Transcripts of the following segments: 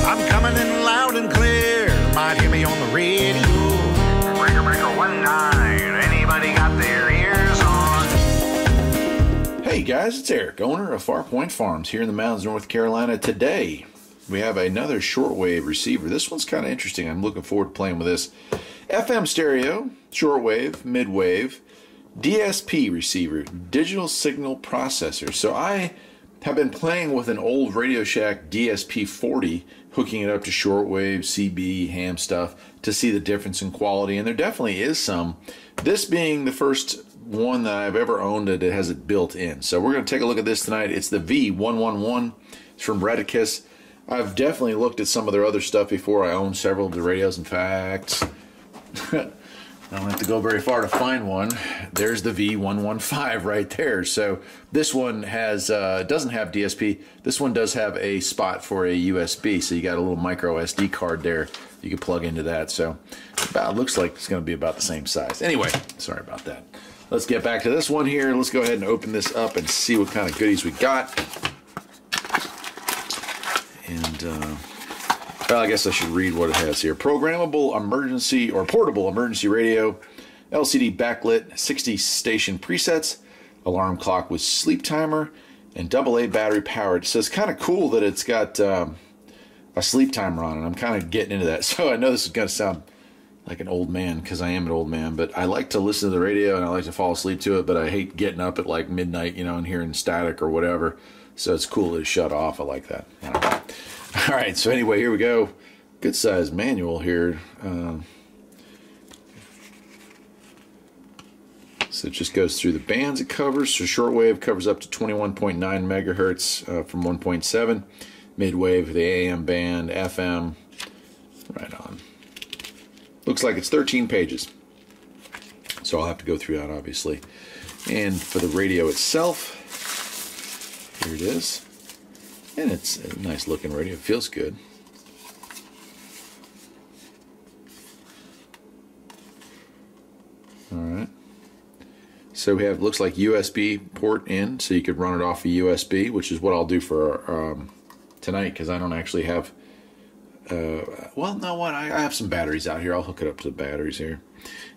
I'm coming in loud and clear. Might hear me on the radio. Breaker, breaker, 19. Anybody got their ears on? Hey guys, it's Eric, owner of Farpoint Farms here in the mountains of North Carolina. Today, we have another shortwave receiver. This one's kind of interesting. I'm looking forward to playing with this. FM stereo, shortwave, midwave, DSP receiver, digital signal processor. So I have been playing with an old Radio Shack DSP 40, hooking it up to shortwave, CB, ham stuff to see the difference in quality, and there definitely is some. This being the first one that I've ever owned that has it built in. So we're going to take a look at this tonight. It's the V111. It's from Retekess. I've definitely looked at some of their other stuff before. I own several of the radios. In fact, I don't have to go very far to find one. There's the V115 right there. So this one has doesn't have DSP. This one does have a spot for a USB. So you got a little micro SD card there. You can plug into that. So about looks like it's going to be about the same size. Anyway, sorry about that. Let's get back to this one here. Let's go ahead and open this up and see what kind of goodies we got. And well, I guess I should read what it has here. Programmable emergency or portable emergency radio, LCD backlit, 60 station presets, alarm clock with sleep timer, and AA battery powered. So it's kind of cool that it's got a sleep timer on it. I'm kind of getting into that. So I know this is going to sound like an old man because I am an old man, but I like to listen to the radio and I like to fall asleep to it, but I hate getting up at like midnight, you know, and hearing static or whatever. So it's cool that it's shut off. I like that. All right, so anyway, here we go. Good size manual here. So it just goes through the bands it covers. So shortwave covers up to 21.9 megahertz from 1.7. Midwave, the AM band, FM. Right on. Looks like it's 13 pages. So I'll have to go through that, obviously. And for the radio itself, here it is. And it's a nice looking radio. It feels good. Alright. So we have, looks like USB port in, so you could run it off a USB, which is what I'll do for tonight, because I don't actually have, well, no, what? I have some batteries out here. I'll hook it up to the batteries here.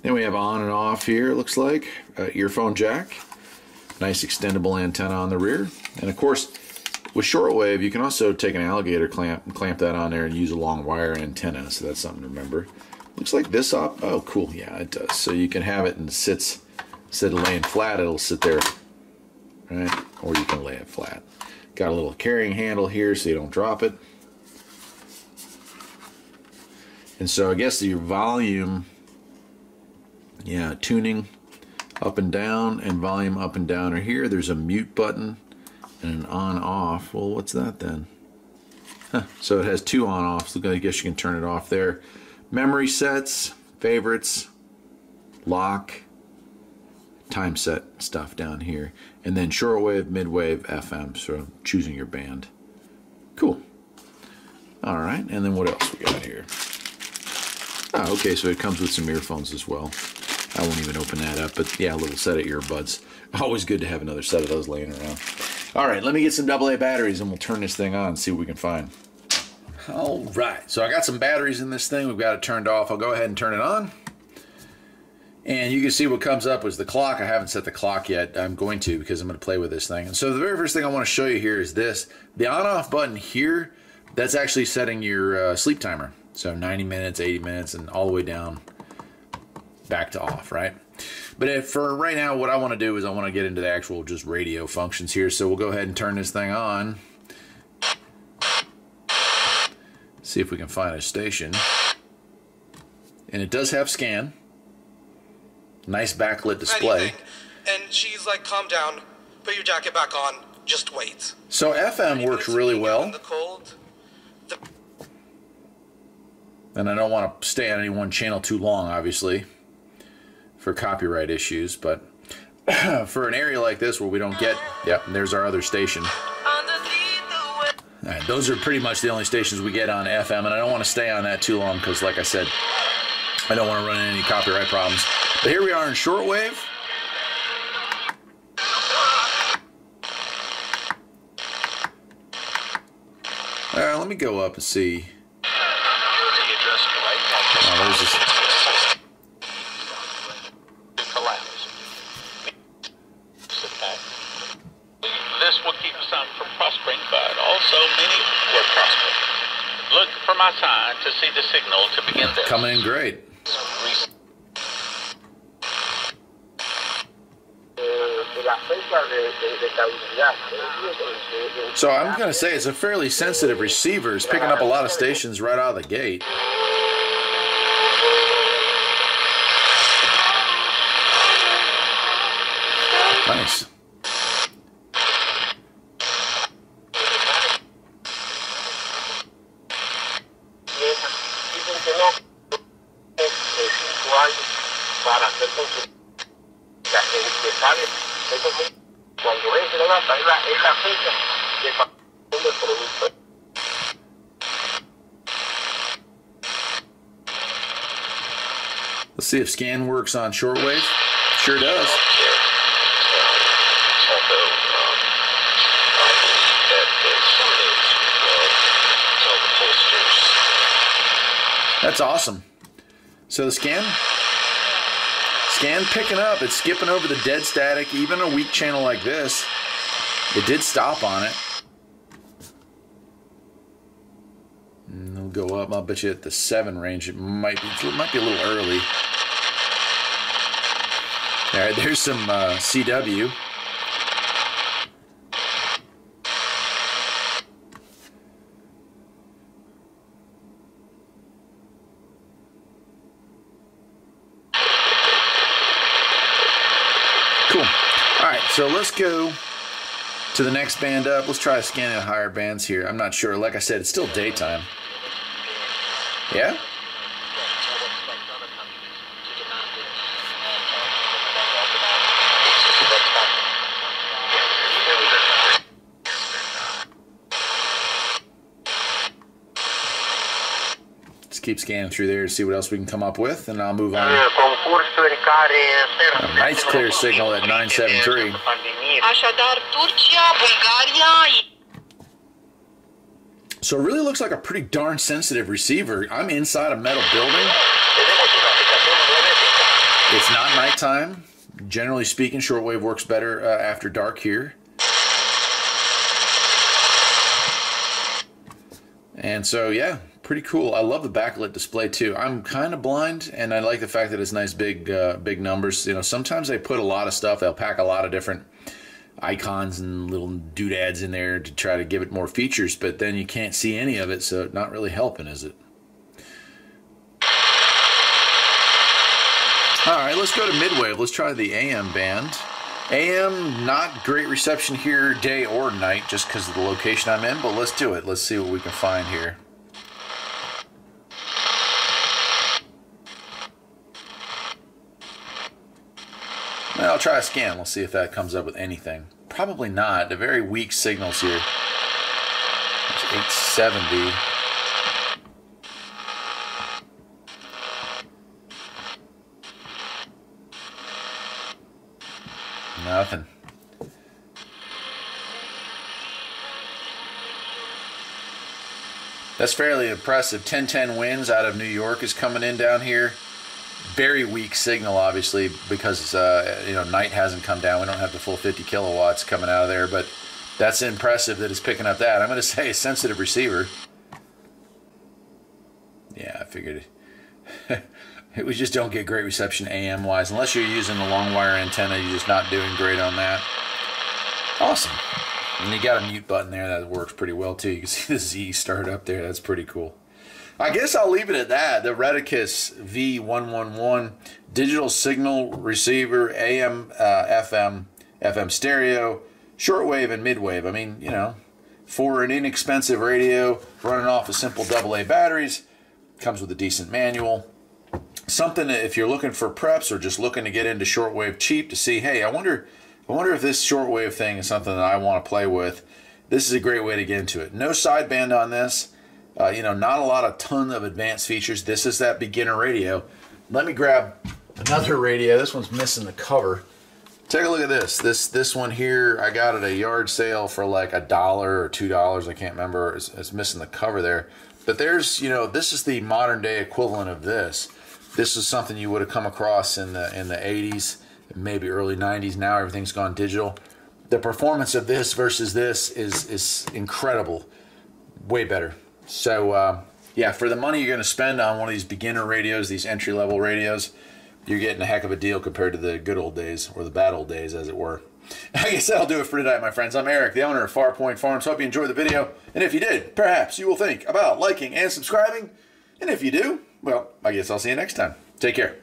Then we have on and off here, it looks like. Earphone jack. Nice extendable antenna on the rear. And of course, with shortwave, you can also take an alligator clamp and clamp that on there and use a long wire antenna, so that's something to remember. Looks like this up. Oh, cool. Yeah, it does. So you can have it and sits, instead of laying flat, it'll sit there, right? Or you can lay it flat. Got a little carrying handle here so you don't drop it. And so I guess your volume, yeah, tuning up and down and volume up and down are here. There's a mute button and an on-off. Well, what's that then? Huh. So it has two on-offs. I guess you can turn it off there. Memory sets, favorites, lock, time set stuff down here. And then shortwave, midwave, FM, so choosing your band. Cool. All right, and then what else we got here? Oh, okay, so it comes with some earphones as well. I won't even open that up, but yeah, a little set of earbuds. Always good to have another set of those laying around. All right, let me get some AA batteries and we'll turn this thing on and see what we can find. All right, so I got some batteries in this thing. We've got it turned off. I'll go ahead and turn it on. And you can see what comes up was the clock. I haven't set the clock yet. I'm going to because I'm going to play with this thing. And so the very first thing I want to show you here is this. The on-off button here, that's actually setting your sleep timer. So 90 minutes, 80 minutes, and all the way down back to off, right? But for right now, what I want to do is I want to get into the actual just radio functions here. So we'll go ahead and turn this thing on. See if we can find a station. And it does have scan. Nice backlit display. Anything. And she's like, calm down, put your jacket back on, just wait. So FM works really well. In the cold, and I don't want to stay on any one channel too long, obviously, for copyright issues, but for an area like this where we don't get, yep, there's our other station. All right, those are pretty much the only stations we get on FM, and I don't want to stay on that too long because, like I said, I don't want to run into any copyright problems. But here we are in shortwave. Let me go up and see. there's this. This will keep the sun from prospering, but also many will prosper. Look for my sign to see the signal to begin this. Coming in great. So I'm going to say it's a fairly sensitive receiver. It's picking up a lot of stations right out of the gate. Nice. Let's see if scan works on shortwave. Sure does. That's awesome. So the scan picking up. It's skipping over the dead static. Even a weak channel like this, it did stop on it. And it'll go up. I'll bet you at the 7 range. It might be a little early. All right, there's some CW. Cool. All right, so let's go to the next band up. Let's try scanning higher bands here. I'm not sure. Like I said, it's still daytime. Yeah? Let's keep scanning through there to see what else we can come up with, and I'll move on. A nice clear signal at 973. So it really looks like a pretty darn sensitive receiver. I'm inside a metal building. It's not nighttime. Generally speaking, shortwave works better after dark here. And so, yeah, pretty cool. I love the backlit display too. I'm kind of blind, and I like the fact that it's nice big numbers. You know, sometimes they put a lot of stuff. They'll pack a lot of different icons and little doodads in there to try to give it more features, but then you can't see any of it, so not really helping, is it? All right, let's go to midwave. Let's try the AM band. AM, not great reception here day or night just because of the location I'm in, but let's do it. Let's see what we can find here. Well, I'll try a scan. We'll see if that comes up with anything. Probably not. They're very weak signals here. It's 870. Nothing. That's fairly impressive. 1010 winds out of New York is coming in down here. Very weak signal, obviously, because you know, night hasn't come down. We don't have the full 50 kilowatts coming out of there, but that's impressive that it's picking up that. I'm going to say a sensitive receiver. Yeah, I figured it. We just don't get great reception AM-wise. Unless you're using the long wire antenna, you're just not doing great on that. Awesome. And you got a mute button there that works pretty well, too. You can see the Z start up there. That's pretty cool. I guess I'll leave it at that. The Retekess V111 digital signal receiver, AM, FM, FM stereo, shortwave, and midwave. I mean, you know, for an inexpensive radio running off of simple AA batteries, comes with a decent manual. Something that if you're looking for preps or just looking to get into shortwave cheap to see, hey, I wonder if this shortwave thing is something that I want to play with. This is a great way to get into it. No sideband on this. You know, not a ton of advanced features. This is that beginner radio. Let me grab another radio. This one's missing the cover. Take a look at this. This one here, I got at a yard sale for like $1 or $2. I can't remember. It's missing the cover there. But there's, you know, this is the modern day equivalent of this. This is something you would have come across in the 80s, maybe early 90s. Now everything's gone digital. The performance of this versus this is incredible. Way better. So, yeah, for the money you're going to spend on one of these beginner radios, these entry-level radios, you're getting a heck of a deal compared to the good old days, or the bad old days, as it were. I guess that'll do it for tonight, my friends. I'm Eric, the owner of Farpoint Farms. Hope you enjoyed the video. And if you did, perhaps you will think about liking and subscribing. And if you do, well, I guess I'll see you next time. Take care.